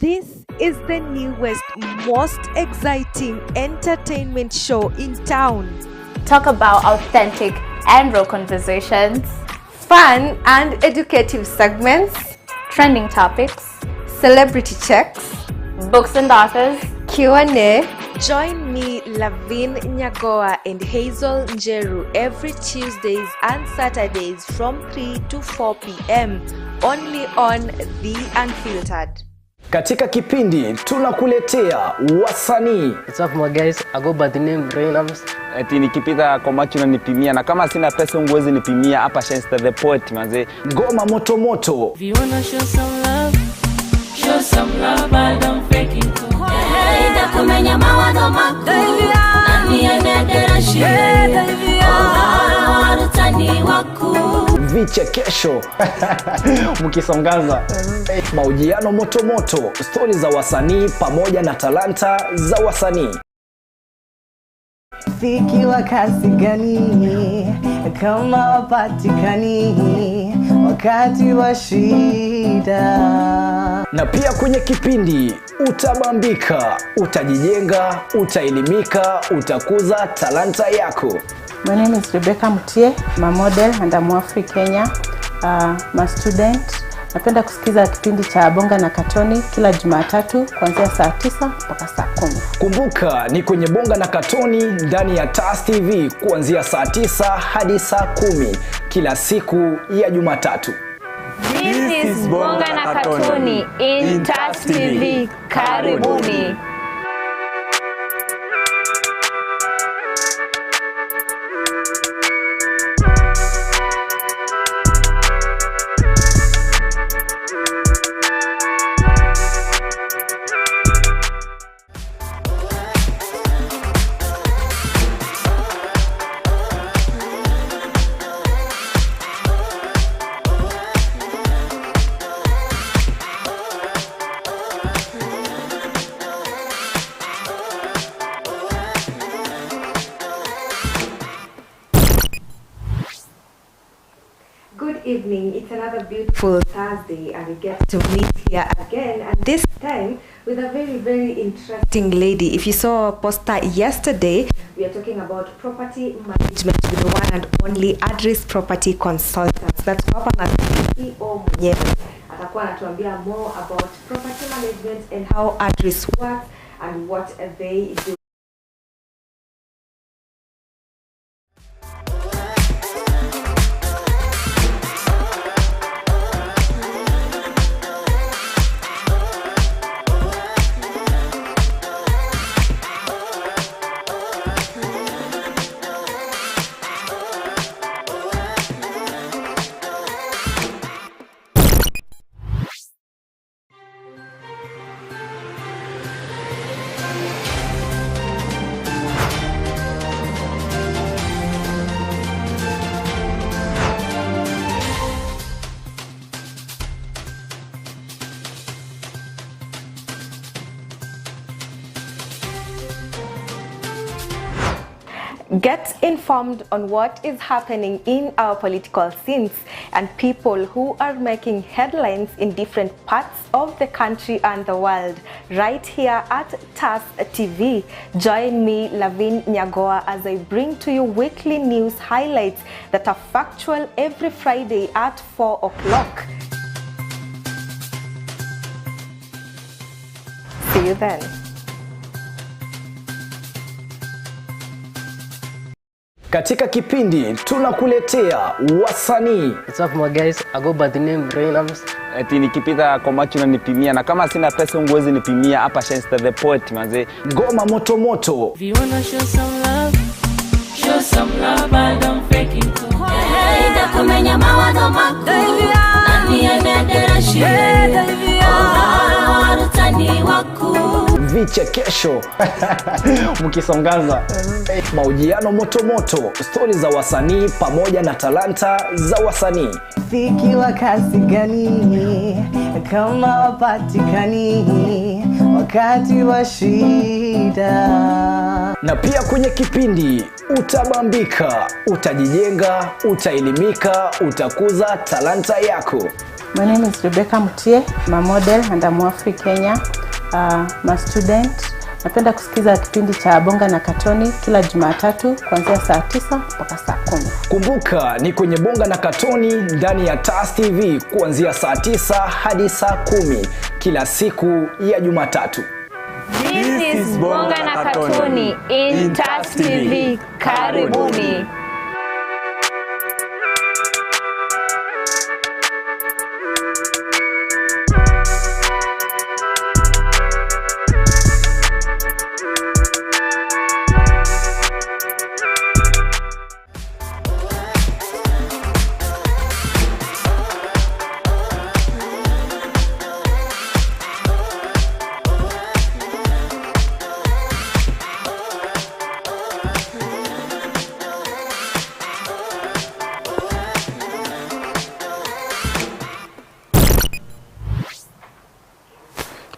This is the newest, most exciting entertainment show in town. Talk about authentic and real conversations, Fun and educative segments, trending topics, celebrity checks, books and authors, Q&A. Join me, Lavin Nyagowa and Hazel Njeru every Tuesdays and Saturdays from 3 to 4 p.m. only on The Unfiltered. Katika kipindi tunakuletea wasanii. What's up my guys, I go by the name Rainams. Eti nikipita kwa macho na nipimia, na kama sina pesa ungewezi nipimia hapa Shenster the Poet manze. Ngoma moto moto. If you wanna show some love, I don't fake it. Hey, kumenya mawazo mako. Nani anadera shire. Oh, utani wako. Vichekesho mkisongaza, mahojiano moto moto, stori za wasanii pamoja na talanta za wasanii. Fiki wa kasi gani kama wapatikani wakati wa shida. Na pia kwenye kipindi utabambika, utajijenga, utaelimika, utakuza talanta yako. My name is Rebecca Mutie, I'm a model and I'm Afri Kenya. I'm a student. Napenda kusikiza kipindi cha Bonga na Katoni kila Jumatatu kuanzia saa 9 mpaka saa 10. Kumbuka ni kwenye Bonga na Katoni ndani ya TAS TV kuanzia saa 9 hadi saa 10 kila siku ya Jumatatu. This is Bonga na Katoni in TAS TV. Karibuni. Good evening. It's another beautiful Thursday and we get to meet here again, and this time with a very, very interesting lady. If you saw a poster yesterday, we are talking about property management with the one and only Address Property Consultants. That's hapa na CEO mwenyewe. Atakuwa anatuambia more about property management and how Address works and what they do. Get informed on what is happening in our political scenes and people who are making headlines in different parts of the country and the world right here at TAS TV. Join me, Lavin Nyagowa, as I bring to you weekly news highlights that are factual every Friday at 4 o'clock. See you then. Katika kipindi tunakuletea wasanii. What's up my guys, I go by the name Rainams. Eti nikipita kwa macho na nipimia, na kama sina pesa ungewezi nipimia hapa Shenster the Poet manze. Ngoma moto moto. If you wanna show some love, I don't fake it. Hey, kumenya mawazo mako. Nani anadera shire. Oh, utani wako. Vichekesho mkisongaza, mahojiano moto moto, stori za wasanii pamoja na talanta za wasanii. Fiki wa kasi gani kama wapatikani wakati wa shida. Na pia kwenye kipindi utabambika, utajijenga, utaelimika, utakuza talanta yako. My name is Rebecca Mutie, I'm a model and I'm Afri Kenya. I'm a student. Napenda kusikiza kipindi cha Bonga na Katoni kila Jumatatu kuanzia saa 9 mpaka saa 10. Kumbuka ni kwenye Bonga na Katoni ndani ya TAS TV kuanzia saa 9 hadi saa 10 kila siku ya Jumatatu. This is Bonga na Katoni in TAS TV. Karibuni.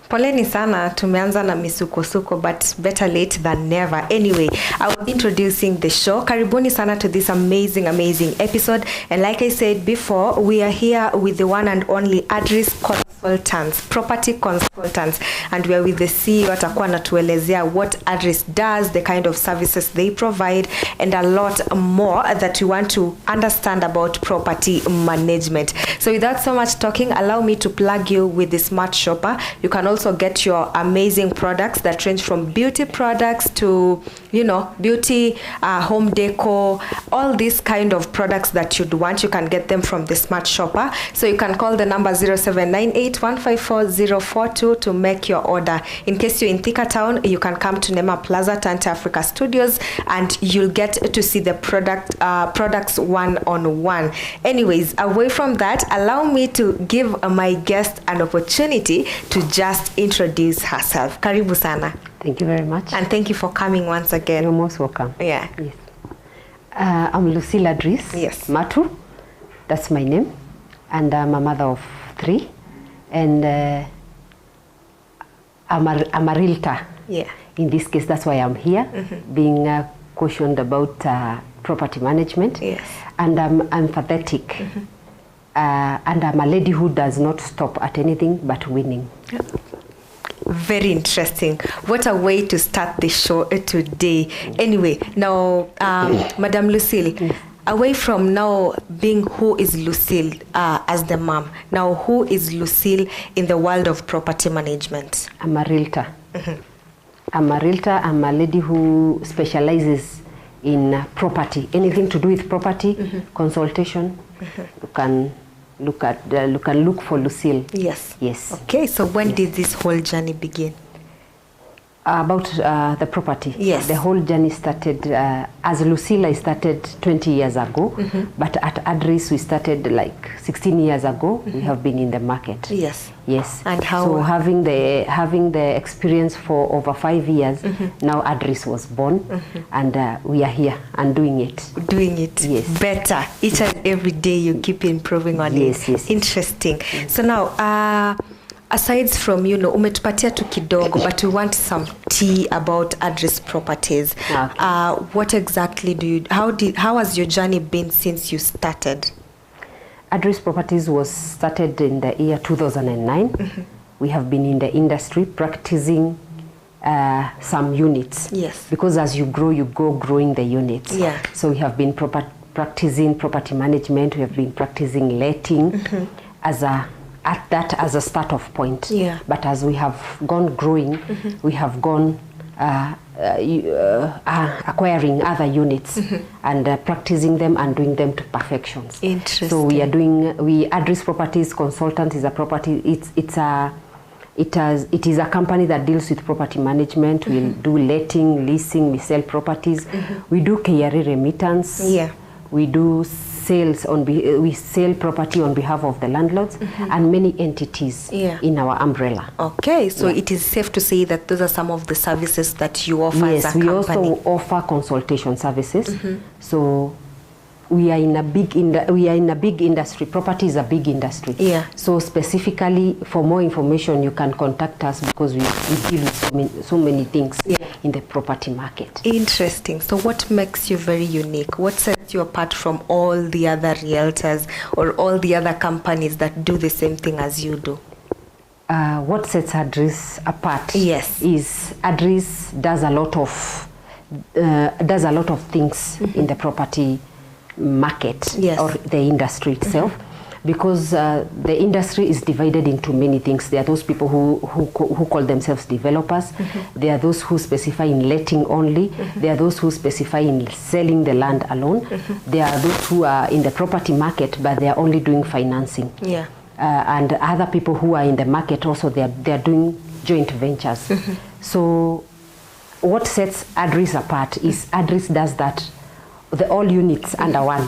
Poleni sana, tumeanza na misukosuko, but better late than never. Anyway, I was introducing the show. Karibuni sana to this amazing episode. And like I said before, we are here with the one and only Adris Consultants, property consultants, and we are with the CEO. Atakuwa anatuelezea what Adris does, the kind of services they provide, and a lot more that we want to understand about property management. So without so much talking, allow me to plug you with the Smart Shopper. You can also get your amazing products that range from beauty products to, you know, beauty, home decor, all these kind of products that you'd want. You can get them from the Smart Shopper. So you can call the number 0798154042 to make your order. In case you're in Thika Town, you can come to Nema Plaza, Tante Africa Studios, and you'll get to see the products one-on-one. Anyways, away from that, allow me to give my guest an opportunity to just introduce herself. Karibu sana. Thank you very much. And thank you for coming once again. You're most welcome. Yeah. Yes. I'm Lucille Adris. Yes. Matu. That's my name. And I'm a mother of 3. And I'm a realtor. Yeah. In this case, that's why I'm here, being questioned about property management. Yes. And I'm empathetic. And I'm a lady who does not stop at anything but winning. Yeah. Very interesting. What a way to start the show today. Anyway, now, Madam Lucille, away from now being who is Lucille as the mom, now who is Lucille in the world of property management? I'm a realtor. I'm a realtor. I'm a lady who specializes in property. Anything to do with property, consultation. You can look for Lucille. Yes. Yes. Okay, so when did this whole journey begin? About the property. Yes. The whole journey started, as Lucille, I started 20 years ago, but at Adris we started like 16 years ago. We have been in the market. Yes. Yes. And how? So having the experience for over 5 years, now Adris was born, and we are here and doing it. Doing it Yes. better. Each and every day you keep improving on Yes, it. yes. Interesting. So now, aside from, you know, umetupatia tu kidogo, but we want some tea about Adris Properties. Okay. What exactly how has your journey been since you started? Adris Properties was started in the year 2009. We have been in the industry practicing some units. Yes. Because as you grow, you go growing the units. Yeah. So we have been practicing property management. We have been practicing letting as a start-off point. Yeah. But as we have gone growing, we have gone acquiring other units and practicing them and doing them to perfections. Interesting. So we are doing, Adris Properties Consultant is a property, it is a company that deals with property management. We do letting, leasing, we sell properties. We do KRA remittance. Yeah. We do sales we sell property on behalf of the landlords and many entities in our umbrella. Okay, so it is safe to say that those are some of the services that you offer as a company. Yes, we also offer consultation services. So we are in a big industry. Property is a big industry. Yeah. So specifically, for more information, you can contact us because we deal with so many things in the property market. Interesting. So what makes you very unique? What sets you apart from all the other realtors or all the other companies that do the same thing as you do? What sets Adris apart? Yes. Is Adris does a lot of things in the property market or the industry itself, because the industry is divided into many things. There are those people who call themselves developers. There are those who specify in letting only. There are those who specify in selling the land alone. There are those who are in the property market, but they are only doing financing. Yeah. And other people who are in the market also, they are doing joint ventures. So what sets Adris apart is Adris does that, the all units under one.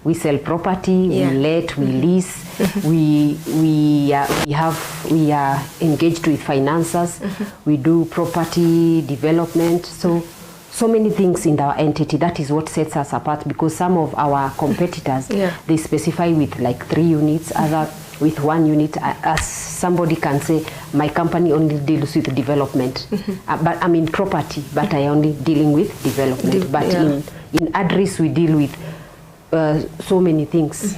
We sell property, we let, we lease, we are engaged with financiers, we do property development. So many things in our entity. That is what sets us apart, because some of our competitors, they specify with like 3 units, other with 1 unit. As somebody can say, my company only deals with development, but I'm in property, but I only dealing with development. But in Adris we deal with so many things.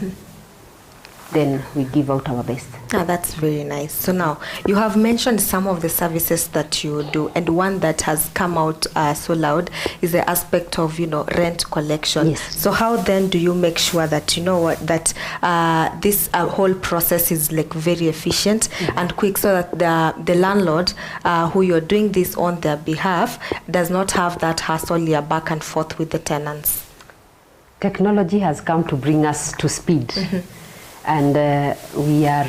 Then we give out our best. That's very nice. So now you have mentioned some of the services that you do, and one that has come out so loud is the aspect of rent collection. Yes. So how then do you make sure that that this whole process is like very efficient and quick, so that the landlord who you're doing this on their behalf does not have that hassle back and forth with the tenants? Technology has come to bring us to speed. And we are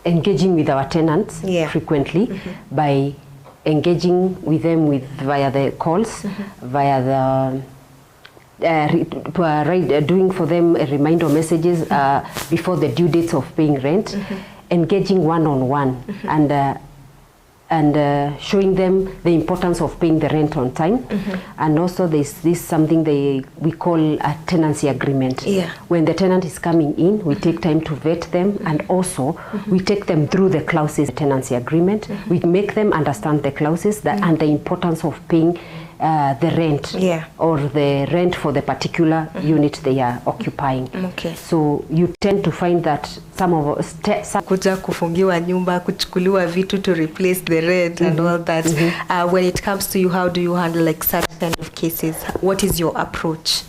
engaging with our tenants frequently by engaging with them via the calls, via the doing for them reminder messages before the due dates of paying rent, engaging one-on-one, and showing them the importance of paying the rent on time. And also there's this something we call a tenancy agreement. When the tenant is coming in, we take time to vet them, and also we take them through the clauses of the tenancy agreement. We make them understand the clauses and the importance of paying the rent or the rent for the particular unit they are occupying. So you tend to find that some of us kuja kufungiwa nyumba, kuchukuliwa vitu to replace the rent and all that. When it comes to you, how do you handle like such kind of cases? What is your approach?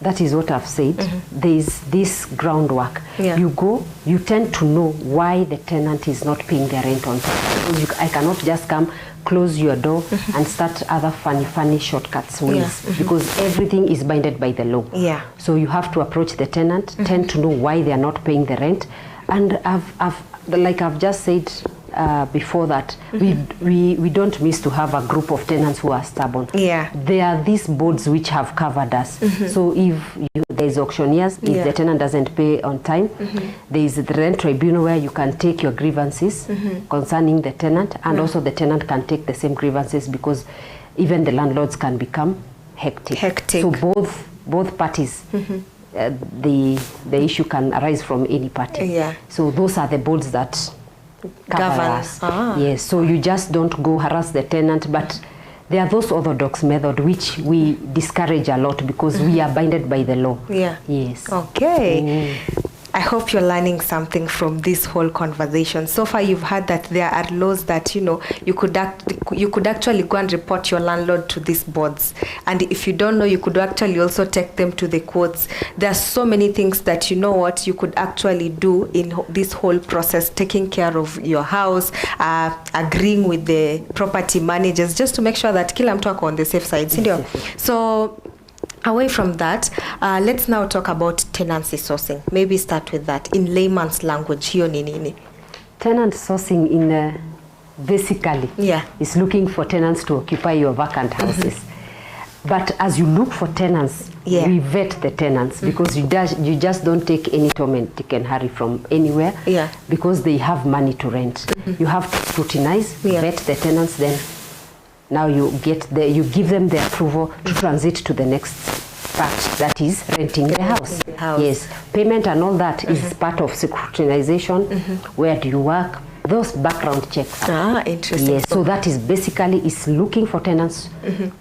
That is what I've said. There's this groundwork. You go, you tend to know why the tenant is not paying their rent on time. Because I cannot just come, close your door and start other funny shortcuts ways, because everything is binded by the law. So you have to approach the tenant, tend to know why they are not paying the rent. And I've just said before that, we don't miss to have a group of tenants who are stubborn. There are these boards which have covered us. So if there's auctioneers, if the tenant doesn't pay on time, there is the rent tribunal where you can take your grievances concerning the tenant, and also the tenant can take the same grievances, because even the landlords can become hectic. So both parties, the issue can arise from any party. So those are the boards that cover us. Yes, so you just don't go harass the tenant, but there are those orthodox methods which we discourage a lot, because we are binded by the law. Yes. Okay. I hope you're learning something from this whole conversation. So far, you've heard that there are laws that you could actually go and report your landlord to these boards, and if you don't know, you could actually also take them to the courts. There are so many things that you could actually do in this whole process, taking care of your house, agreeing with the property managers, just to make sure that kila mtu ako on the safe side. So away from that, let's now talk about tenancy sourcing. Maybe start with that in layman's language. Hiyo ni nini? Tenant sourcing basically is looking for tenants to occupy your vacant houses. But as you look for tenants, we vet the tenants, because you just don't take any Tom and Dick and Harry from anywhere, because they have money to rent. You have to scrutinize, vet the tenants, then now you give them the approval to transit to the next part that is renting the house. Yes, payment and all that is part of scrutinization. Where do you work? Those background checks. Interesting. Yes, so that is basically is looking for tenants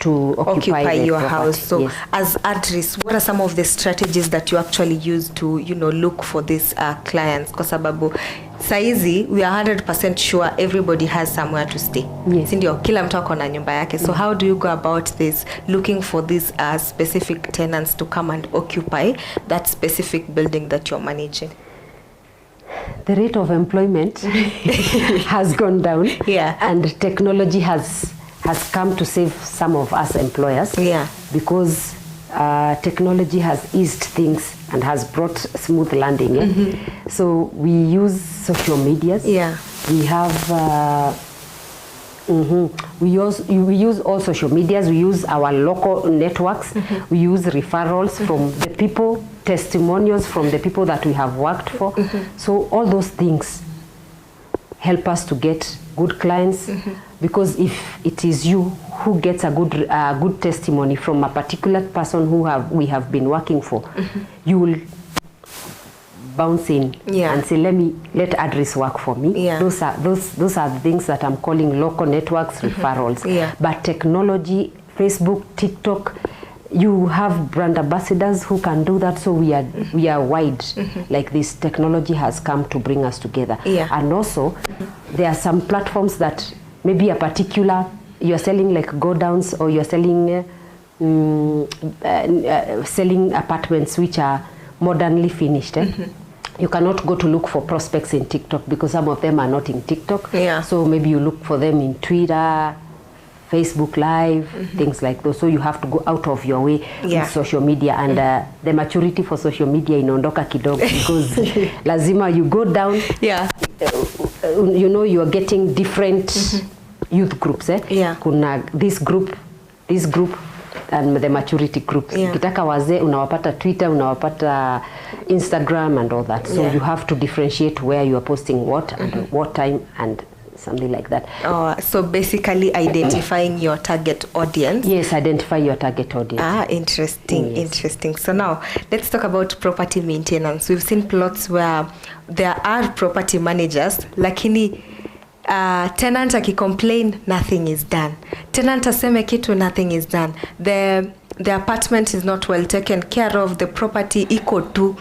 to occupy your property. house. So yes. as Adris, what are some of the strategies that you actually use to, look for these clients? Kwa sababu saizi we are 100% sure everybody has somewhere to stay. Yes. Sindio, kila mtu ako na nyumba yake. So how do you go about this, looking for these specific tenants to come and occupy that specific building that you're managing? The rate of employment has gone down, and technology has come to save some of us employers, because technology has eased things and has brought smooth landing. So we use social medias. We have we use all social medias. We use our local networks. We use referrals from the people, testimonials from the people that we have worked for. So all those things help us to get good clients, because if it is you who gets a good testimony from a particular person who we have been working for, you will bounce in and say, let Adris work for me. Those are the things that I'm calling local networks, referrals. But technology, Facebook, TikTok, you have brand ambassadors who can do that. So we are wide. Like this technology has come to bring us together. And also there are some platforms that maybe a particular, you're selling like go downs, or you're selling selling apartments which are modernly finished. You cannot go to look for prospects in TikTok, because some of them are not in TikTok. So maybe you look for them in Twitter, Facebook Live, things like those. So you have to go out of your way in social media, and the maturity for social media inaondoka kidogo, because lazima you go down. You are getting different youth groups. Kuna this group, and the maturity groups. Ukitaka wazee unawapata Twitter, unawapata Instagram and all that. So you have to differentiate where you are posting what and what time and something like that. So basically identifying your target audience. Yes, identify your target audience. Interesting. Interesting. So now let's talk about property maintenance. We've seen plots where there are property managers, lakini tenant complain, nothing is done. Tenant aseme kitu, nothing is done. The apartment is not well taken care of. The property equal to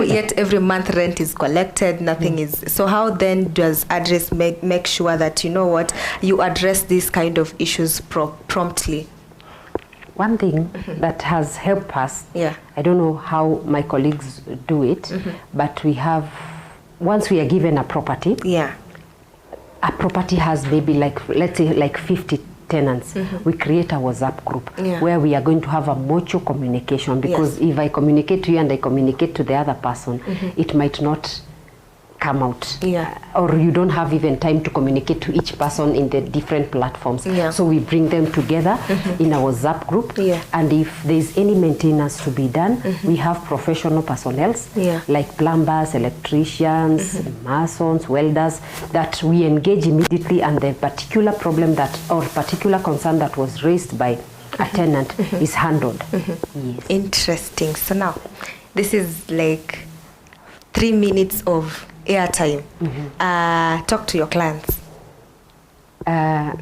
yet every month rent is collected, nothing is. So how then does Adris make sure that you address these kind of issues promptly? One thing that has helped us, I don't know how my colleagues do it, but we have, once we are given a property, a property has maybe let's say 50 tenants. We create a WhatsApp group where we are going to have a mutual communication, because if I communicate to you and I communicate to the other person, it might not come out, or you don't have even time to communicate to each person in the different platforms. So we bring them together in a WhatsApp group, and if there's any maintenance to be done, we have professional personnel like plumbers, electricians, masons, welders, that we engage immediately, and the particular problem or particular concern that was raised by a tenant is handled. Interesting. So now this is like 3 minutes of airtime. Talk to your clients. I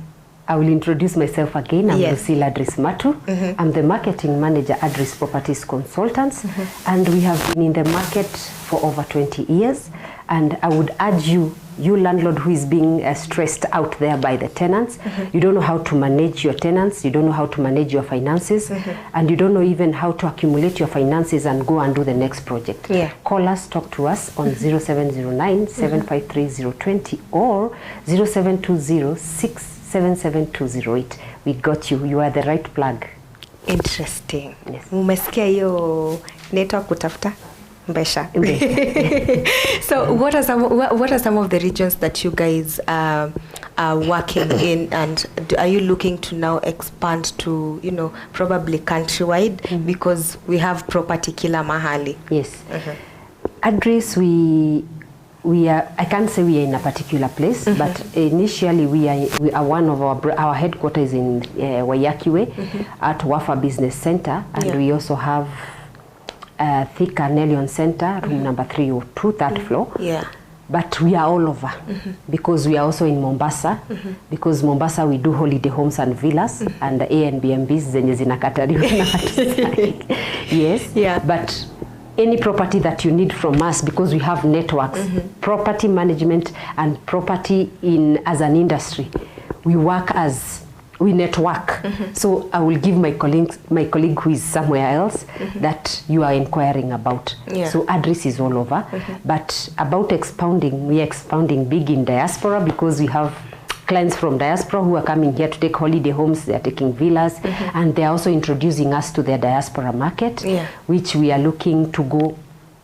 will introduce myself again. I'm Lucille Adris Matu. I'm the marketing manager at Adris Properties Consultants, and we have been in the market for over 20 years. And I would urge you landlord who is being stressed out there by the tenants, you don't know how to manage your tenants, you don't know how to manage your finances, and you don't know even how to accumulate your finances and go and do the next project. Call us, talk to us on 0709 753 020 or 0720 677 We got you. You are the right plug. Interesting. Umesikia hiyo network kutafuta Mbesha. So what are some of the regions that you guys are working in, and are you looking to now expand to, probably countrywide, because we have property kila mahali? Yes. Adris, we I can't say we are in a particular place, but initially we are one of our headquarters in Waiyaki Way at Wafa Business Center, and we also have Thika Nelion Center, room number 302, third floor. Yeah. But we are all over because we are also in Mombasa, because Mombasa we do holiday homes and villas and Airbnbs zenye zinakataliwa. Yes. Yeah. But any property that you need from us, because we have networks, property management and property as an industry, we network. So I will give my colleague who is somewhere else that you are inquiring about. Yeah. So address is all over. But about expounding, we are expounding big in diaspora because we have clients from diaspora who are coming here to take holiday homes, they are taking villas, and they are also introducing us to their diaspora market, which we are looking to go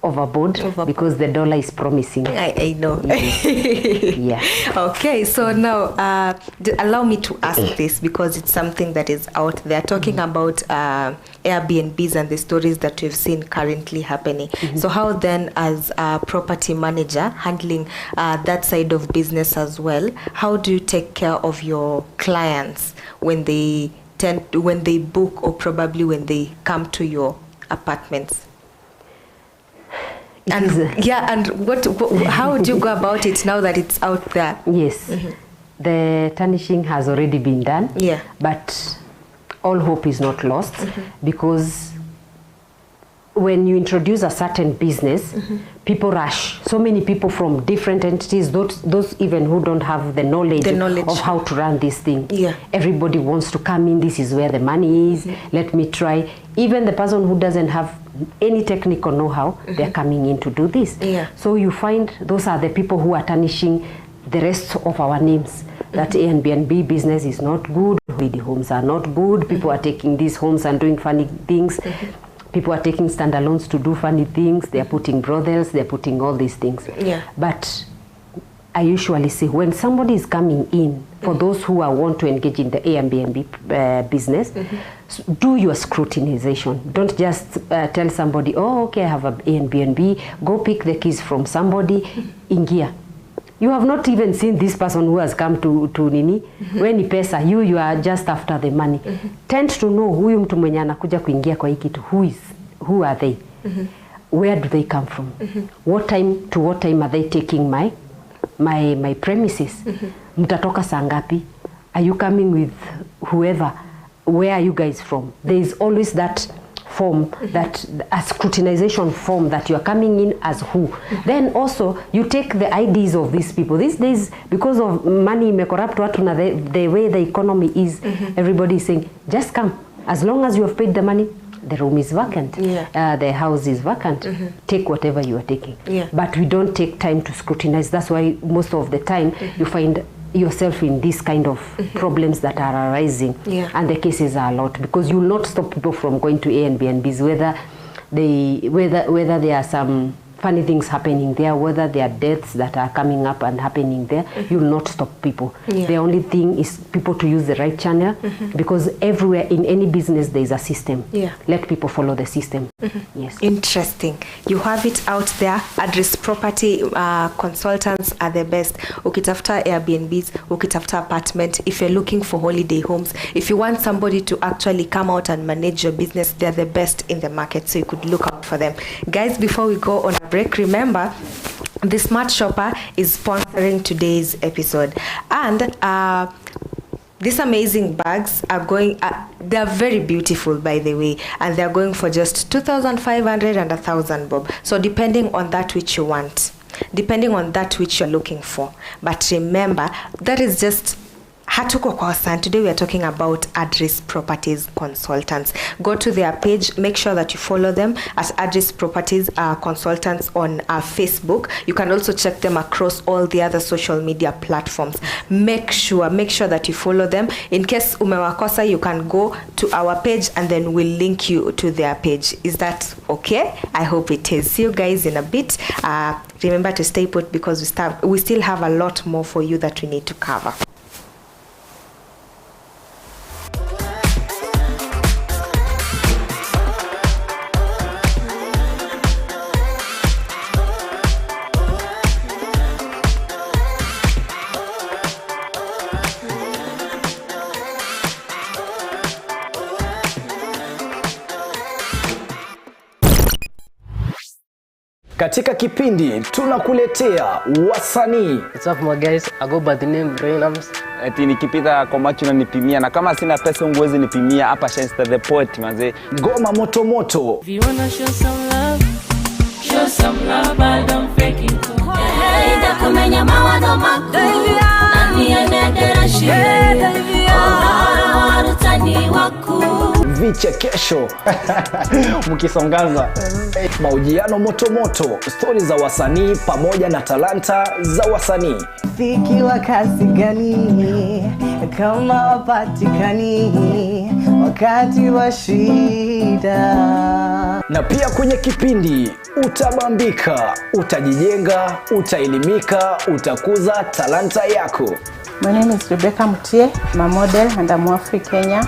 overboard because the dollar is promising. I know. Yeah. Okay, so now allow me to ask this because it's something that is out there, talking about Airbnbs and the stories that we've seen currently happening. So how then, as a property manager handling that side of business as well, how do you take care of your clients when they book or probably when they come to your apartments? And how do you go about it now that it's out there? Yes, the tarnishing has already been done. Yeah, but all hope is not lost because when you introduce a certain business, people rush. So many people from different entities, those even who don't have the knowledge of how to run this thing. Yeah, everybody wants to come in. This is where the money is. Let me try. Even the person who doesn't have any technical know-how, they're coming in to do this. Yeah. So you find those are the people who are tarnishing the rest of our names. That Airbnb business is not good, holiday homes are not good, people are taking these homes and doing funny things. People are taking standalones to do funny things, they're putting brothels, they're putting all these things. Yeah. But I usually say when somebody is coming in, for those who want to engage in the Airbnb business, do your scrutinization. Don't just tell somebody, oh, okay, I have an Airbnb, go pick the keys from somebody, ingia. You have not even seen this person who has come to nini. When ni pesa, you are just after the money. Tend to know huyu mtu mwenye anakuja kuingia kwa hii kitu, who are they? Where do they come from? What time are they taking my premises? Mtatoka saa ngapi? Are you coming with whoever? Where are you guys from? There is always that form, that a scrutinization form that you are coming in as who. Then also you take the IDs of these people. These days, because of money corrupt watu na the way the economy is, everybody is saying just come, as long as you have paid the money. The room is vacant, the house is vacant, take whatever you are taking. But we don't take time to scrutinize. That's why most of the time you find yourself in these kind of problems that are arising, and the cases are a lot, because you will not stop people from going to Airbnbs, whether there are some funny things happening there, whether there are deaths that are coming up and happening there, you will not stop people. The only thing is people to use the right channel, because everywhere in any business there is a system. Let people follow the system. Yes. Interesting. You have it out there. Address property consultants are the best. Ukitafuta Airbnbs, ukitafuta apartment, if you're looking for holiday homes, if you want somebody to actually come out and manage your business, they're the best in the market, so you could look out for them. Guys, before we go on a break, remember the Smart Shopper is sponsoring today's episode, and these amazing bags are going, they're very beautiful, by the way, and they're going for just 2,500 and 1,000 bob. So depending on that which you want, depending on that which you're looking for. But remember, that is just hatuko kwa wasan. Today we are talking about Address Properties Consultants. Go to their page, make sure that you follow them at Address Properties Consultants on Facebook. You can also check them across all the other social media platforms. Make sure that you follow them. In case umewakosa, you can go to our page and then we'll link you to their page. Is that okay? I hope it is. See you guys in a bit. Remember to stay put, because we still have a lot more for you that we need to cover. Katika kipindi tunakuletea wasanii. What's up my guys, I go by the name Rainams. Eti nikipita kwa macho na nipimia, na kama sina pesa unguwezi nipimia, hapa Shenster the Poet manze. Ngoma moto moto. If you wanna show some love, show some love, I don't fake it. Hey, ndakumenya mawado mako, nani anedera shire, warutani waku. Vichekesho mkisongaza, mahojiano moto moto, stori za wasanii pamoja na talanta za wasanii. Fiki wa kasi gani kama wapatikani wakati wa shida. Na pia kwenye kipindi utabambika, utajijenga, utaelimika, utakuza talanta yako. My name is Rebecca Mutie, I'm a model and I'm African Kenya.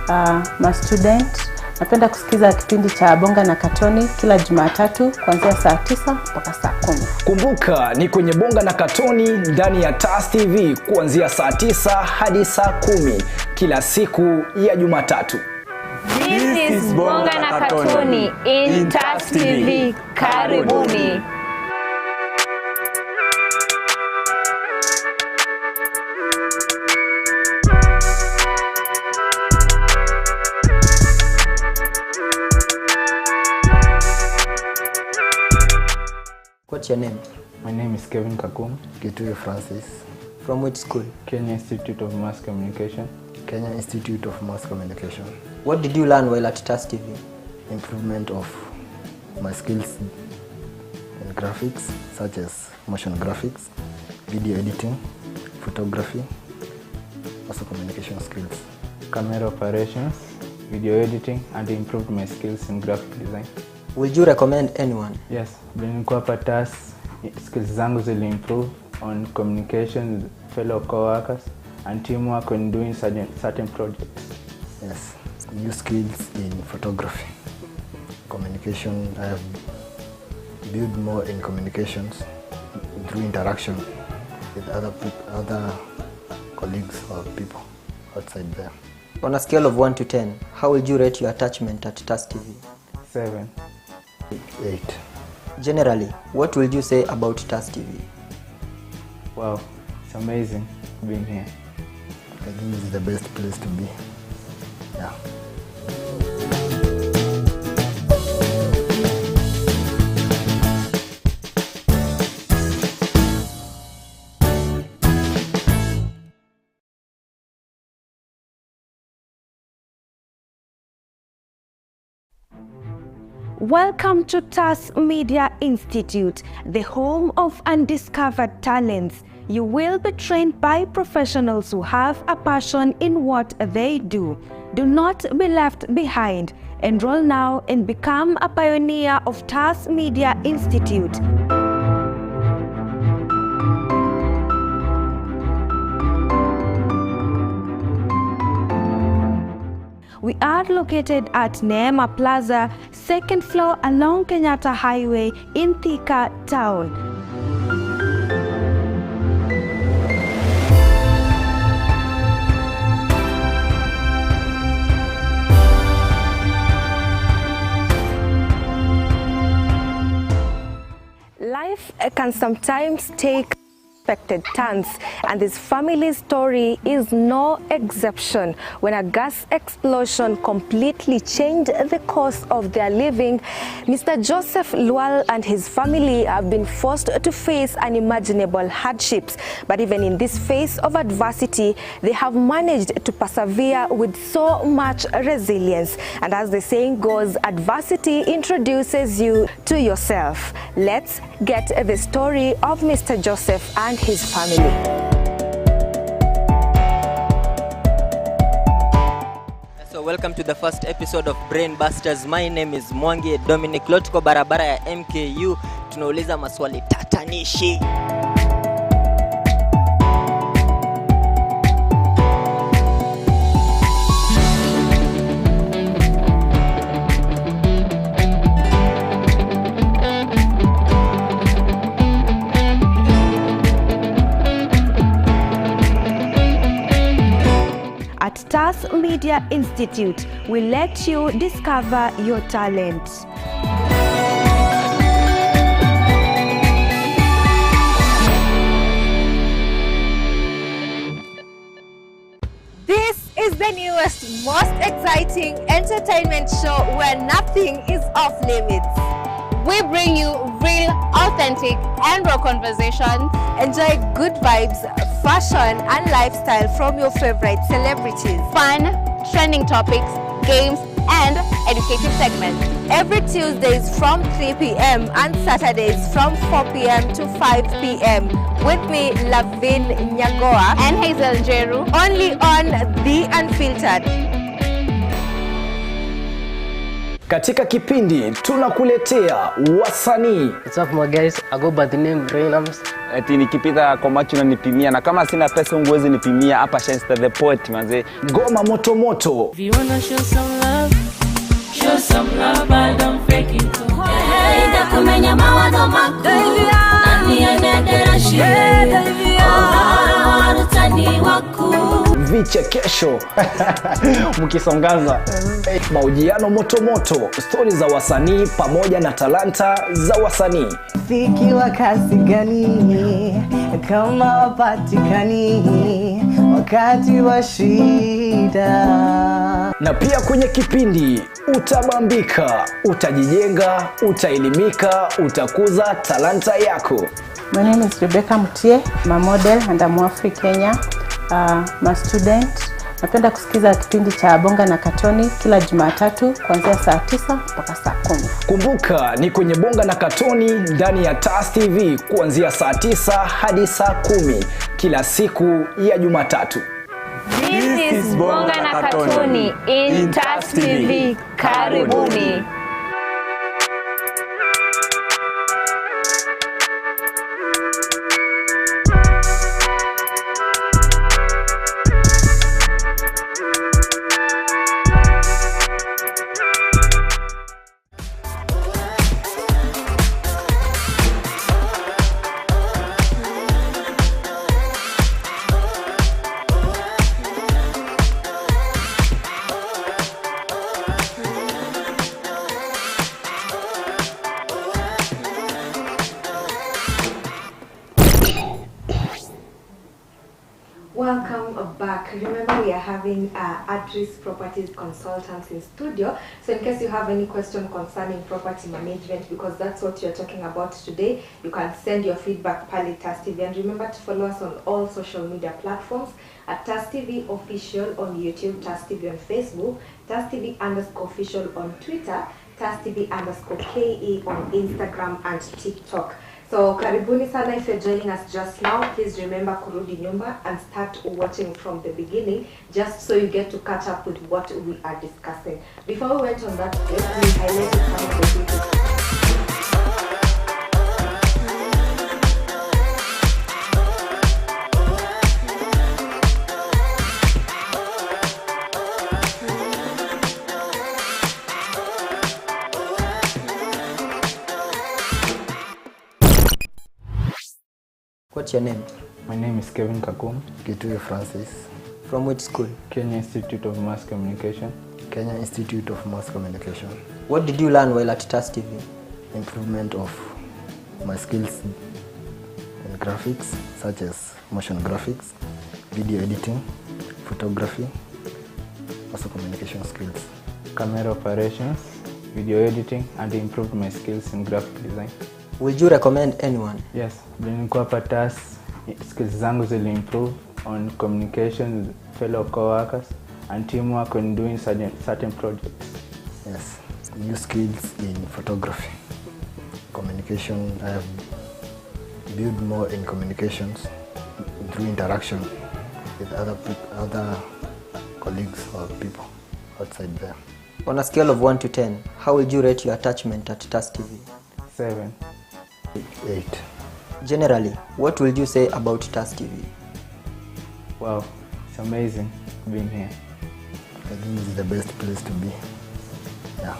I'm a student. Napenda kusikiza kipindi cha Bonga na Katoni kila Jumatatu kuanzia saa 9 mpaka saa 10. Kumbuka ni kwenye Bonga na Katoni ndani ya TAS TV kuanzia saa 9 hadi saa 10 kila siku ya Jumatatu. This is Bonga na Katoni in TAS TV. Karibuni. What's your name? My name is Kevin Kakum. Gitui Francis. From which school? Kenya Institute of Mass Communication. Kenya Institute of Mass Communication. What did you learn while at TAS TV? Improvement of my skills in graphics, such as motion graphics, video editing, photography, also communication skills. Camera operations, video editing, and improved my skills in graphic design. Would you recommend anyone? Yes, nilikuwa hapa TAS, skills zangu zili improve on communication with fellow co-workers and teamwork when doing certain projects. Yes, new skills in photography. Communication, I have built more in communications through interaction with other colleagues or people outside there. On a scale of 1 to 10, how would you rate your attachment at TAS TV? 7. 8. Generally, what will you say about TAS TV? Wow, it's amazing being here. I think this is the best place to be. Yeah. Welcome to TAS Media Institute, the home of undiscovered talents. You will be trained by professionals who have a passion in what they do. Do not be left behind. Enroll now and become a pioneer of TAS Media Institute. We are located at Neema Plaza, 2nd floor along Kenyatta Highway in Thika Town. Life can sometimes take unexpected turns, and this family's story is no exception. When a gas explosion completely changed the course of their living, Mr. Joseph Lual and his family have been forced to face unimaginable hardships. But even in this phase of adversity, they have managed to persevere with so much resilience. And as the saying goes, adversity introduces you to yourself. Let's get the story of Mr. Joseph and his family. So welcome to the first episode of Brain Busters. My name is Mwangi Dominic. Leo tuko barabara ya MKU, tunauliza maswali tatanishi. At TAS Media Institute, we let you discover your talent. is the newest, most exciting entertainment show where nothing is off limits. We bring you real, authentic, and raw conversations. Enjoy good vibes, fashion, and lifestyle from your favorite celebrities. Fun, trending topics, games, and educative segments. Every Tuesdays from 3 p.m. and Saturdays from 4 p.m. to 5 p.m. With me, Lavin Nyagowa and Hazel Jeru. Only on The Unfiltered. Katika kipindi tunakuletea wasanii. What's up my guys? I go by the name Rainams. Eti nikipita kwa macho unanipimia na kama sina pesa unguwezi nipimia hapa Shenster the Poet manze. Ngoma moto moto. If you wanna show some love, show some love, but don't fake it. Hey, ndakumenya mawazo makuu. Nani anadera shie? Oh, rutani waku. Vichekesho mkisongaza, mahojiano moto moto, stori za wasanii pamoja na talanta za wasanii. Fiki wa kasi gani kama wapatikani wakati wa shida. Na pia kwenye kipindi utabambika, utajijenga, utaelimika, utakuza talanta yako. My name is Rebecca Mutie. I'm a model and I'm Afri Kenya. I'm a student. Napenda kusikiza kipindi cha Bonga na Katoni kila Jumatatu kuanzia saa 9 mpaka saa 10. Kumbuka ni kwenye Bonga na Katoni ndani ya TAS TV kuanzia saa 9 hadi saa 10 kila siku ya Jumatatu. This is Bonga na Katoni in TAS TV. Karibuni. Welcome back. Remember, we are having Address Properties Consultants in studio. So in case you have any question concerning property management, because that's what you're talking about today, you can send your feedback pale TAS TV. And remember to follow us on all social media platforms at TAS TV Official on YouTube, TAS TV on Facebook, TAS TV _official on Twitter, TAS TV _KE on Instagram and TikTok. So karibuni sana. If you're joining us just now, please remember kurudi nyumba and start watching from the beginning, just so you get to catch up with what we are discussing. Before we went on that break, we highlighted some of the people. What's your name? My name is Kevin Kakum. Kitui Francis. From which school? Kenya Institute of Mass Communication. Kenya Institute of Mass Communication. What did you learn while at TAS TV? Improvement of my skills in graphics, such as motion graphics, video editing, photography, also communication skills. Camera operations, video editing, and improved my skills in graphic design. Would you recommend anyone? Yes, nilikuwa hapa TAS, skills zangu zili improve on communication, fellow co-workers, and teamwork when doing certain projects. Yes, new skills in photography. Communication, I have built more in communications through interaction with other colleagues or people outside there. On a scale of 1 to 10, how would you rate your attachment at TAS TV? 7. 8. Generally, what will you say about TAS TV? Wow, it's amazing being here. I think this is the best place to be. Yeah.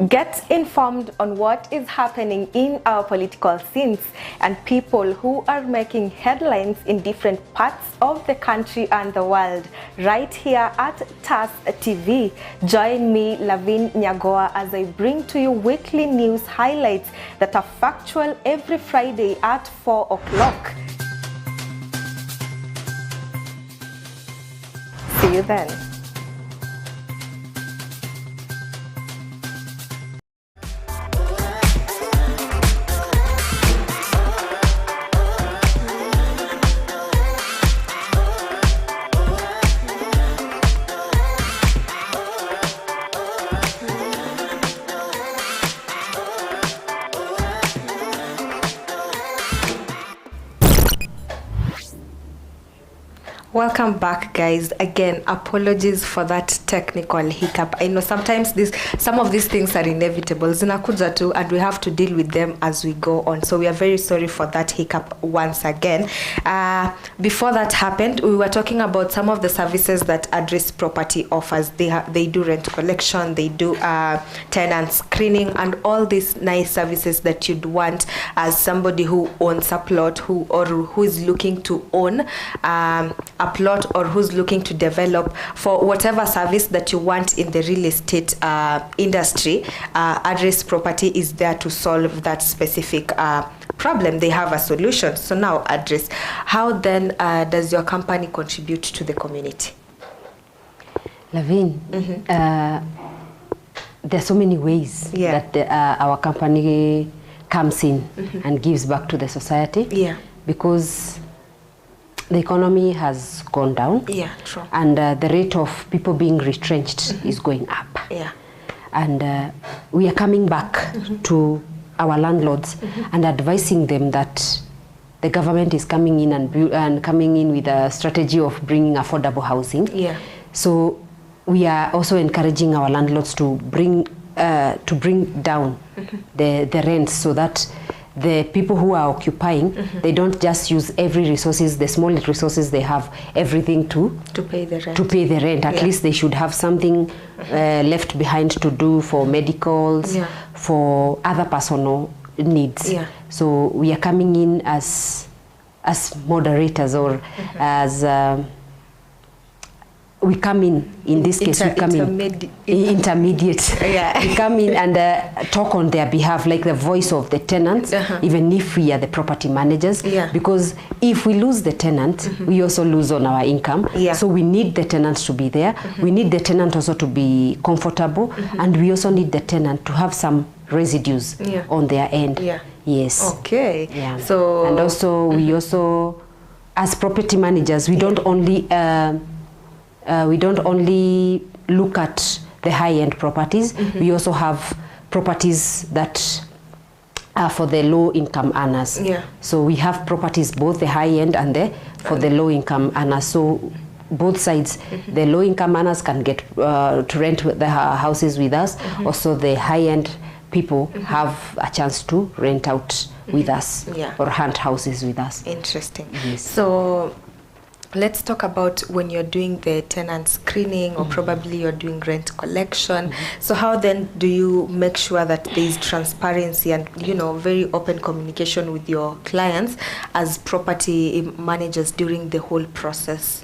Get informed on what is happening in our political scenes and people who are making headlines in different parts of the country and the world right here at TAS TV. Join me, Lavin Nyagowa, as I bring to you weekly news highlights that are factual every Friday at 4 o'clock. See you then. Welcome back, guys. Again, apologies for that technical hiccup. I know sometimes some of these things are inevitable, zinakuja tu, and we have to deal with them as we go on. So we are very sorry for that hiccup once again. Before that happened, we were talking about some of the services that Address Property offers. They do rent collection, they do tenant screening, and all these nice services that you'd want as somebody who owns a plot, who is looking to own a plot, or who's looking to develop, for whatever service that you want in the real estate industry. Address Property is there to solve that specific problem. They have a solution. So now, Address, how then does your company contribute to the community? Lavin, there are so many ways that our company comes in and gives back to the society. Yeah. Because the economy has gone down. Yeah, true. And the rate of people being retrenched is going up. Yeah. And we are coming back to our landlords and advising them that the government is coming in and coming in with a strategy of bringing affordable housing. Yeah. So we are also encouraging our landlords to bring down the rents, so that the people who are occupying, they don't just use every resources, the small resources they have, everything to pay the rent. To pay the rent. At least they should have something left behind to do for medicals, for other personal needs. Yeah. So we are coming in as moderators, or as we come in this case, we come intermediate. Yeah. We come in and talk on their behalf, like the voice of the tenants, even if we are the property managers. Yeah. Because if we lose the tenant, we also lose on our income. Yeah. So we need the tenants to be there. We need the tenant also to be comfortable, and we also need the tenant to have some residues on their end. Yeah. Yes. Okay. Yeah. So and also we also, as property managers, we don't only look at the high-end properties. We also have properties that are for the low-income earners. Yeah. So we have properties, both the high-end and for the low-income earners. So both sides, the low-income earners can get to rent the houses with us. Also, the high-end people have a chance to rent out with us, or hunt houses with us. Interesting. Yes. So let's talk about when you're doing the tenant screening, or probably you're doing rent collection. So how then do you make sure that there is transparency and, very open communication with your clients as property managers during the whole process?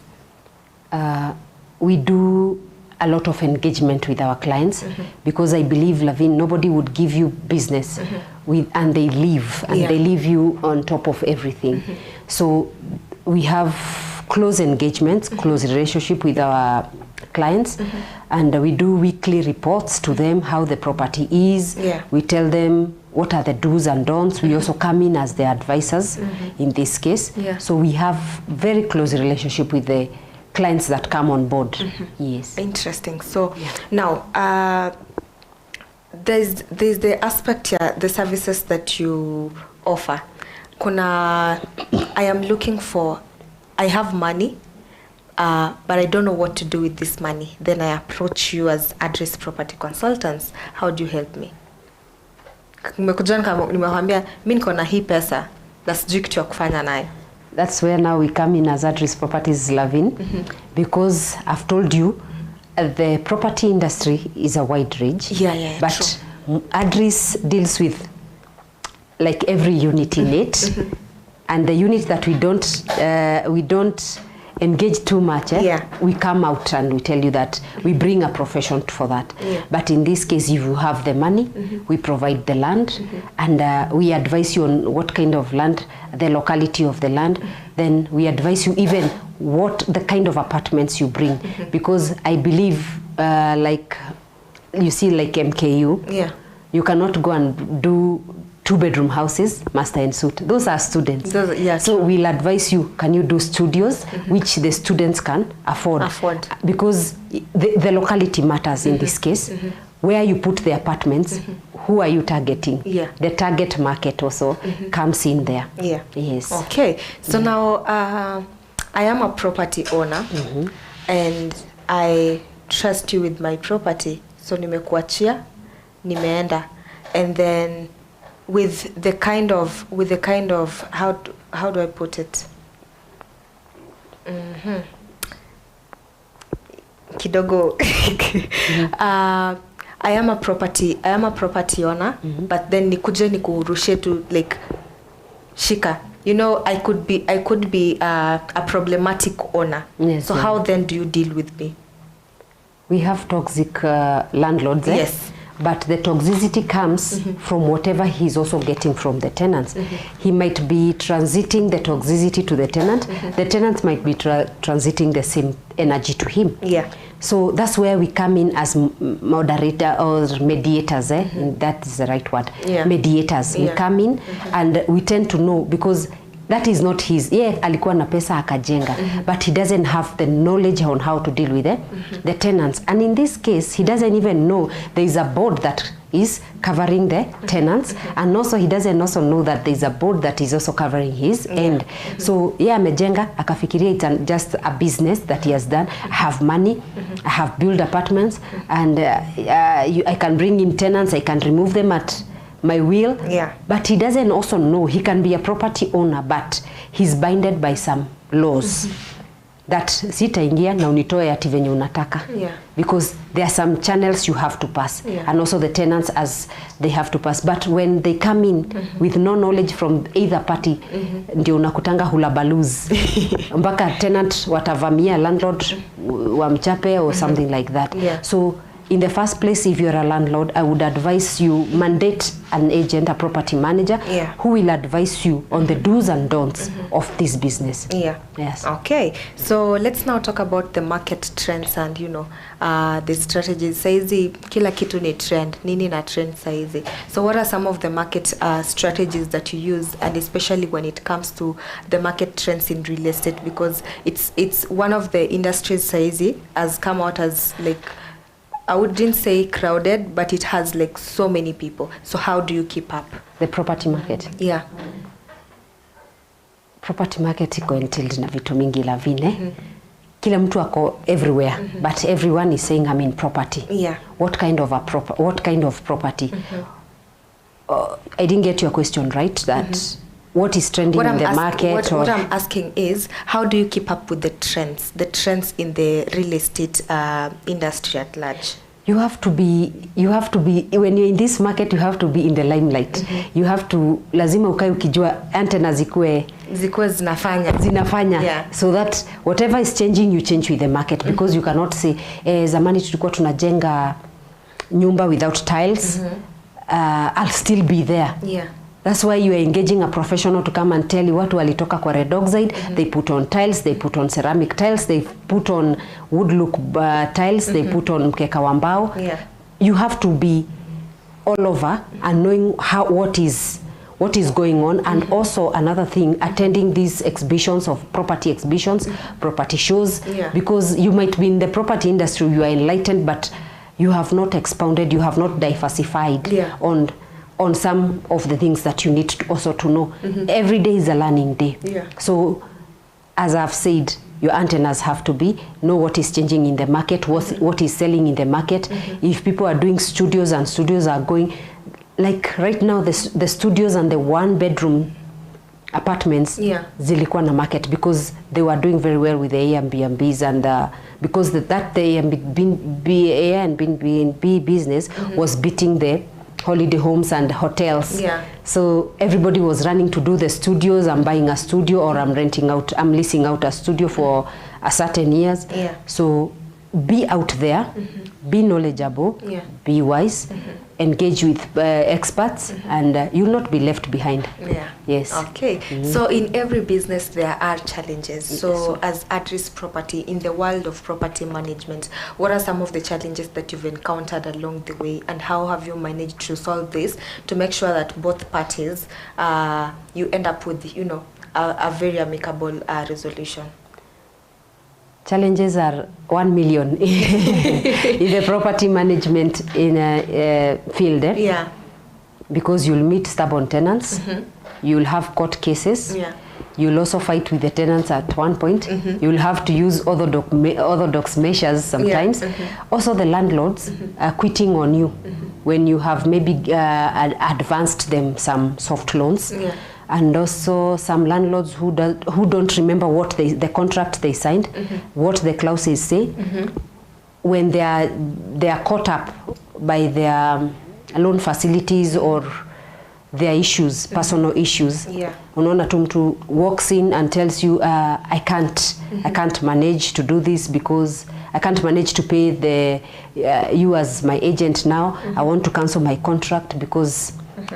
We do a lot of engagement with our clients, because I believe, Lavin, nobody would give you business and they leave, and they leave you on top of everything. So we have close engagements, close relationship with our clients, and we do weekly reports to them how the property is. Yeah. We tell them what are the do's and don'ts. We also come in as the advisors in this case. Yeah. So we have very close relationship with the clients that come on board. Yes. Interesting. So now there's the aspect here, the services that you offer. I am looking for, I have money, but I don't know what to do with this money. Then I approach you as Address Property Consultants. How do you help me? Nimekuambia mimi niko na hii pesa na sijui kitu ya kufanya nayo. That's where now we come in as Address Properties, Lavin, because I've told you the property industry is a wide range. But Address deals with like every unit in it, and the unit that we don't engage too much, we come out and we tell you that we bring a profession for that. But in this case, if you have the money, we provide the land, and we advise you on what kind of land, the locality of the land. Then we advise you even what the kind of apartments you bring, because I believe like you see like MKU, you cannot go and do 2-bedroom houses, master and suite. Those are students. So we'll advise you, can you do studios, which the students can afford. Because the locality matters in this case. Where you put the apartments, who are you targeting? The target market also comes in there. Yes. Okay. So now I am a property owner and I trust you with my property. So nimekuachia, nimeenda, and then with the kind of how do I put it? Kidogo. I am a property owner, but then nikuje nikurushe to like shika. You know, I could be a problematic owner. So how then do you deal with me? We have toxic landlords. Yes. But the toxicity comes from whatever he's also getting from the tenants. He might be transiting the toxicity to the tenant. The tenant might be transiting the same energy to him. So that's where we come in as moderator or mediators. That is the right word. Mediators. We come in and we tend to know, because that is not his. Alikuwa na pesa akajenga, but he doesn't have the knowledge on how to deal with the tenants. And in this case, he doesn't even know there is a board that is covering the tenants, and also he doesn't also know that there is a board that is also covering his end. So amejenga akafikiria it's just a business that he has done. I have money, I have built apartments, and I can bring in tenants, I can remove them at my will. But he doesn't also know he can be a property owner, but he's binded by some laws that sitaingia na unitoe ati venye unataka, because there are some channels you have to pass, and also the tenants as they have to pass. But when they come in with no knowledge from either party, ndio unakutanga hulabaluz mpaka tenant watavamia landlord wamchape or something like that. So in the first place, if you're a landlord, I would advise you mandate an agent, a property manager, who will advise you on the do's and don'ts of this business. Yes. Okay. So let's now talk about the market trends and the strategies. Saizi kila kitu ni trend. Nini na trend saizi? So what are some of the market strategies that you use, and especially when it comes to the market trends in real estate, because it's one of the industries saizi has come out as like, I wouldn't say crowded, but it has like so many people. So how do you keep up? The property market? Property market iko entailed na vitu mingi Lavin. Kila mtu ako everywhere, but everyone is saying I'm in property. What kind of property? I didn't get your question right, that what is trending in the market? What I'm asking is, how do you keep up with the trends in the real estate industry at large? You have to be, when you're in this market, you have to be in the limelight. You have to, lazima ukae ukijua antenna zikuwe zinafanya. So that whatever is changing, you change with the market, because you cannot say, zamani tulikuwa tunajenga nyumba without tiles, I'll still be there. That's why you are engaging a professional to come and tell you what walitoka kwa red oxide. They put on tiles, they put on ceramic tiles, they put on wood look tiles, they put on mkeka wa mbao. You have to be all over and knowing what is going on. And also another thing, attending these exhibitions of property exhibitions, property shows, because you might be in the property industry, you are enlightened, but you have not expounded, you have not diversified on some of the things that you need to also to know. Every day is a learning day. So as I've said, your antennas have to know what is changing in the market, what is selling in the market. If people are doing studios and studios are going, like right now the studios and the 1-bedroom apartments zilikuwa na market, because they were doing very well with the Airbnbs, and because the Airbnb business was beating the holiday homes and hotels. Yeah. So everybody was running to do the studios. I'm buying a studio, or I'm leasing out a studio for a certain years. Yeah. So be out there, be knowledgeable, Yeah. be wise, engage with experts, and you'll not be left behind. Yeah. Yes. Okay. So in every business there are challenges. So as Adris Property, in the world of property management, what are some of the challenges that you've encountered along the way, and how have you managed to solve this to make sure that both parties you end up with, you know, a very amicable resolution? Challenges are 1 million in the property management in a field. Yeah. Because you'll meet stubborn tenants, you'll have court cases, Yeah. you'll also fight with the tenants at one point, you'll have to use orthodox measures sometimes. Also the landlords are quitting on you when you have maybe advanced them some soft loans. Yeah. And also some landlords who don't remember what the contract they signed, what the clauses say. When they are caught up by their loan facilities or their issues, personal issues. Yeah. Unaona tu mtu walks in and tells you, I can't manage to do this because I can't manage to pay you as my agent now. I want to cancel my contract because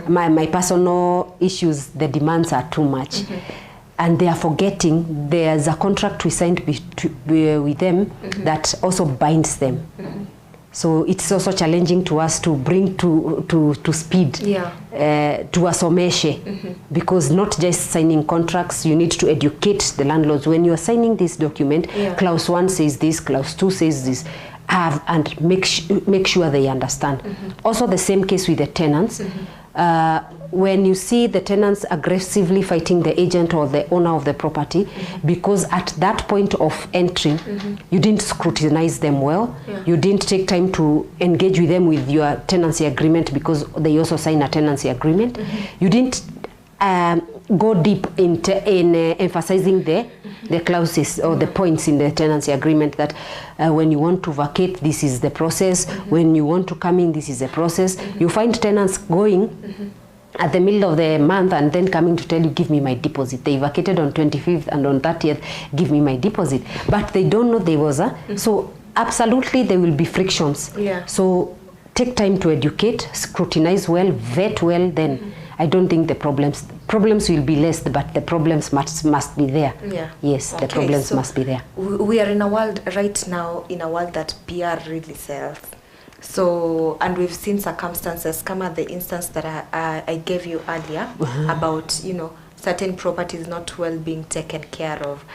my personal issues, the demands are too much. And they are forgetting there's a contract we signed with them that also binds them. So it's also challenging to us to bring to speed, to wasomeshe, because not just signing contracts, you need to educate the landlords. When you are signing this document, clause 1 says this, clause 2 says this, and make sure they understand. Also the same case with the tenants. When you see the tenants aggressively fighting the agent or the owner of the property, because at that point of entry, you didn't scrutinize them well, you didn't take time to engage with them with your tenancy agreement, because they also sign a tenancy agreement. You didn't go deep in emphasizing the clauses or the points in the tenancy agreement that when you want to vacate, this is the process. When you want to come in, this is the process. You find tenants going at the middle of the month and then coming to tell you, give me my deposit. They vacated on 25th and on 30th, give me my deposit. But they don't know there was a... So absolutely there will be frictions. Yeah. So take time to educate, scrutinize well, vet well, then I don't think the problems will be less, but the problems must be there. Yeah. Yes, the problems must be there. We are in a world right now, in a world that PR really sells. So, and we've seen circumstances, come at the instance that I gave you earlier about, you know, certain properties not well being taken care of.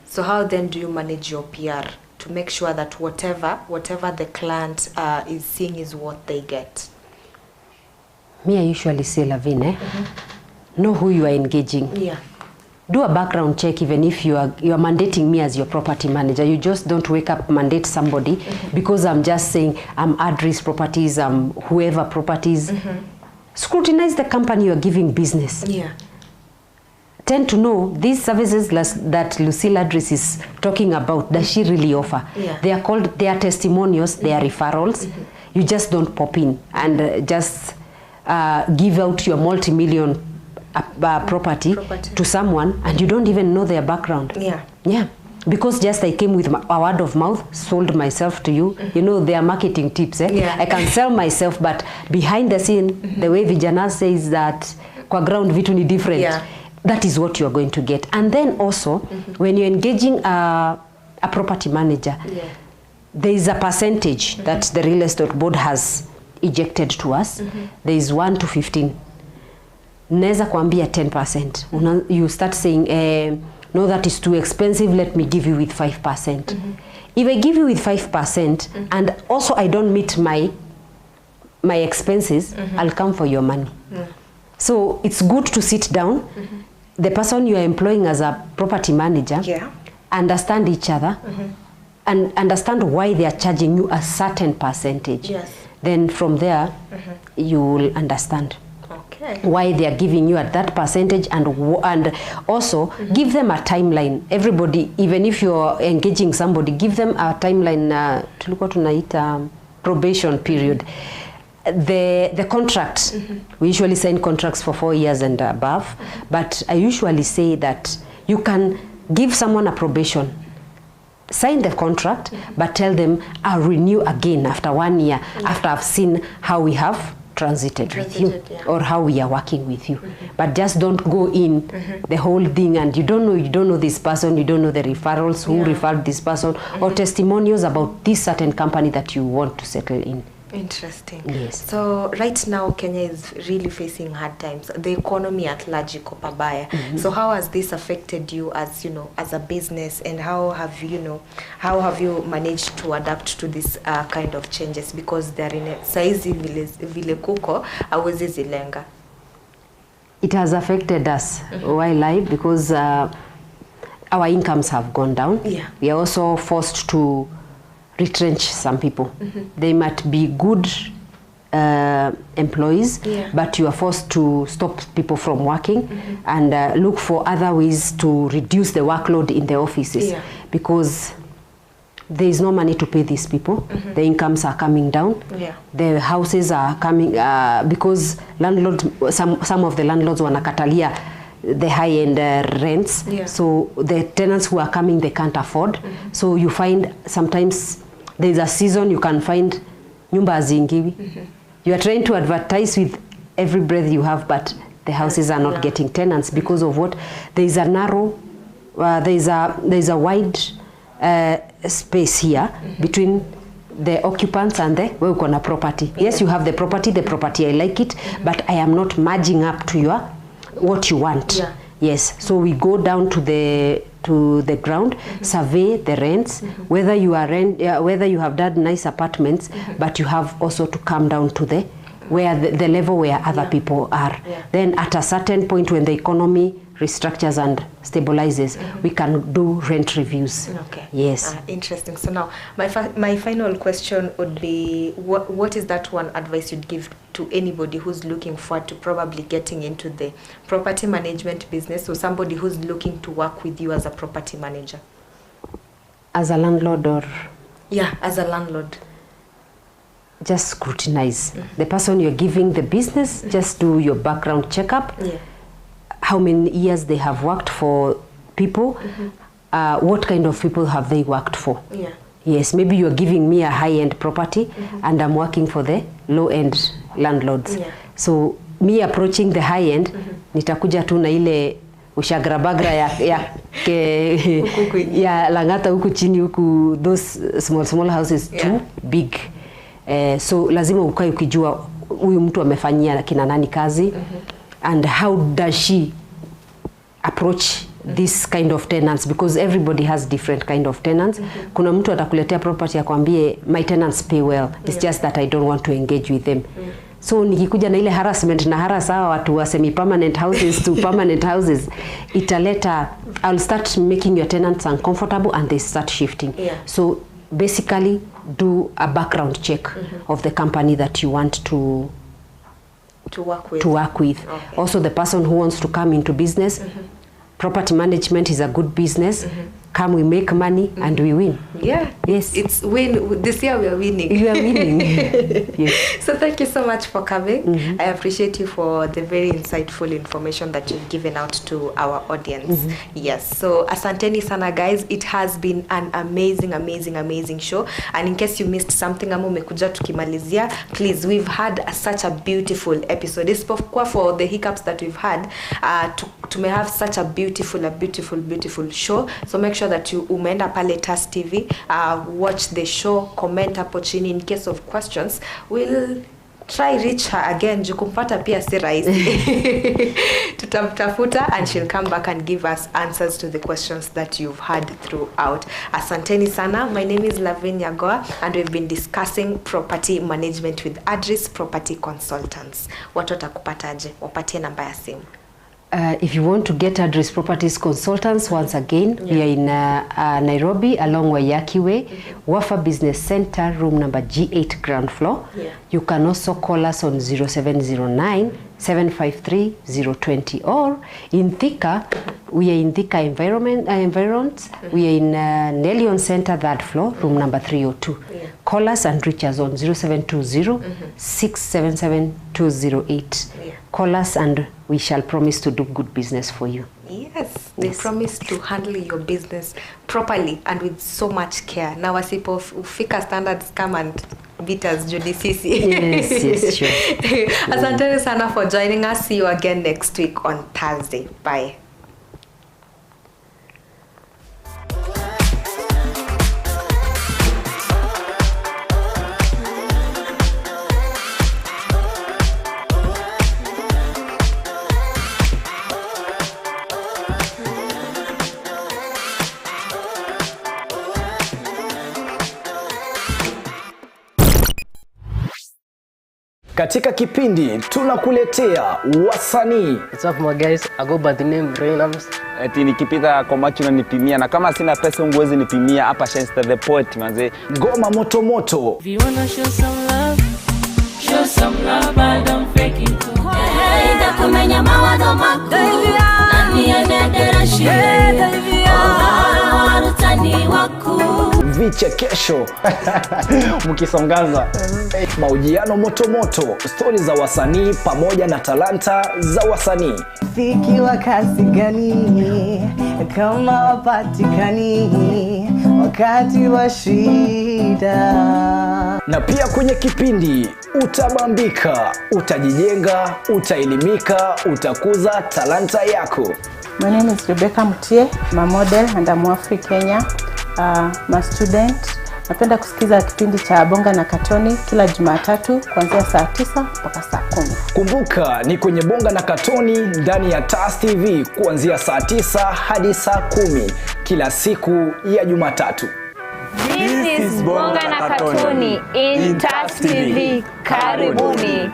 So how then do you manage your PR to make sure that whatever the client is seeing is what they get? Me, I usually say, Lavin, know who you are engaging. Yeah. Do a background check, even if you are mandating me as your property manager. You just don't wake up, mandate somebody because I'm just saying I'm Adris Properties, I'm whoever properties. Scrutinize the company you are giving business. Yeah. Tend to know these services that Lucille Adris is talking about, does she really offer? Yeah. They are testimonials, they are referrals. You just don't pop in and just give out your multi-million property to someone and you don't even know their background. Yeah. Because just I came with a word of mouth, sold myself to you. You know, they are marketing tips. I can sell myself, but behind the scene, the way Vijana says that kwa ground vitu ni different. That is what you are going to get. And then also, when you're engaging a property manager, there is a percentage that the real estate board has ejected to us. There is 1 to 15. Neza kuambia 10%. You start saying, no, that is too expensive, let me give you with 5%. If I give you with 5% and also I don't meet my expenses, I'll come for your money. So it's good to sit down. The person you are employing as a property manager, understand each other and understand why they are charging you a certain percentage. Then from there, you will understand why they are giving you at that percentage, and also give them a timeline. Everybody, even if you're engaging somebody, give them a timeline, tulikuwa tunaita probation period. the contract, we usually sign contracts for 4 years and above, but I usually say that you can give someone a probation, sign the contract, but tell them I'll renew again after 1 year, after I've seen how we have transited with you, or how we are working with you. But just don't go in the whole thing and you don't know this person, you don't know the referrals, who referred this person, or testimonials about this certain company that you want to settle in. Interesting. Yes. So right now Kenya is really facing hard times. The economy at large iko pabaya. So how has this affected you as, you know, as a business, and how have you managed to adapt to this kind of changes, because they're in a saizi vile kuko hawezi zilenga? It has affected us while I, because our incomes have gone down. Yeah. We are also forced to retrench some people. They might be good employees, but you are forced to stop people from working and look for other ways to reduce the workload in the offices, because there is no money to pay these people. The incomes are coming down. The houses are coming because landlords, some of the landlords wanakatalia the high-end rents. So the tenants who are coming, they can't afford. So you find sometimes there's a season you can find nyumba haziingiwi. You are trying to advertise with every breath you have, but the houses are not getting tenants because of what? There is a narrow, there is a wide space here between the occupants and the where uko na property. Yes, you have the property, I like it, but I am not merging up to your what you want. Yes, so we go down to the ground, survey the rents, whether you are whether you have done nice apartments, but you have also to come down to the where the level where other people are. Then at a certain point, when the economy restructures and stabilizes, we can do rent reviews. Okay. Yes. Interesting. So now my final question would be, what is that one advice you'd give to anybody who's looking forward to probably getting into the property management business, or somebody who's looking to work with you as a property manager? As a landlord, or? Yeah, as a landlord. Just scrutinize the person you're giving the business. Just do your background checkup. How many years they have worked for people, what kind of people have they worked for. Yes, maybe you're giving me a high-end property and I'm working for the low-end landlords. So me approaching the high-end, nitakuja tu na ile ushagrabagra ya Langata huku chini huku, those small houses too big. So lazima ukae ukijua huyu mtu amefanyia kina nani kazi, and how does she approach this kind of tenants, because everybody has different kind of tenants. Kuna mtu atakuletea property akwambie my tenants pay well, it's just that I don't want to engage with them. So nikikuja na ile harassment na harasa watu wa semi-permanent houses to permanent houses, italeta, I'll start making your tenants uncomfortable and they start shifting. So basically do a background check of the company that you want to work with. Okay. Also the person who wants to come into business, property management is a good business. Come, we make money and we win. Yes. It's win. This year we are winning. We are winning. Yes. So thank you so much for coming. I appreciate you for the very insightful information that you've given out to our audience. Yes. So asanteni sana guys. It has been an amazing show. And in case you missed something, ama umekuja tukimalizia, please, we've had such a beautiful episode. Isipokuwa for the hiccups that we've had, to have such a beautiful show. So make sure that you umeenda pale TAS TV, watch the show, comment hapo chini. In case of questions, we'll try reach her again. Jukumpata pia si rahisi. Tutamtafuta and she'll come back and give us answers to the questions that you've had throughout. Asanteni sana. My name is Lavin Nyagowa and we've been discussing property management with Adris Property Consultants. Watu watakupataje? Wapatie namba ya simu. If you want to get Adris Properties Consultants, once again, we are in Nairobi along Wayaki Way, Wafa Business Center, room number G8, ground floor. You can also call us on 0709-753-020, or in Thika, we are in Thika Environs. We are in Nelion Center, third floor, room number 302. call us and reach us on 0720 677 208. Yeah. Call us and we shall promise to do good business for you. Yes, they promise to handle your business properly and with so much care. Now wasipo ufika standards come and beat us judicisi. Yes, sure. Asante sana for joining us. See you again next week on Thursday. Bye. Katika kipindi tunakuletea wasanii. What's up my guys? I go by the name Rainams. Eti nikipita kwa macho unanipimia na kama sina pesa unguwezi nipimia hapa Shenster the Poet manze. Ngoma moto moto. If you wanna show some love, but don't fake it. Hey, ndakumenya mawazo mako. Nani anedera shi? Warutani wako. Vichekesho mkisongaza, mahojiano moto moto, stori za wasanii pamoja na talanta za wasanii. Rafiki wa kasi gani kama wapatikani wakati wa shida? Na pia kwenye kipindi utabambika, utajijenga, utaelimika, utakuza talanta yako. My name is Rebecca Mutie, I'm a model and I'm Afri Kenya. I'm a student. Napenda kusikiza kipindi cha Bonga na Katoni kila Jumatatu kuanzia saa 9 mpaka saa 10. Kumbuka ni kwenye Bonga na Katoni ndani ya TAS TV kuanzia saa 9 hadi saa 10 kila siku ya Jumatatu. This is Bonga na Katoni in TAS TV. Karibuni.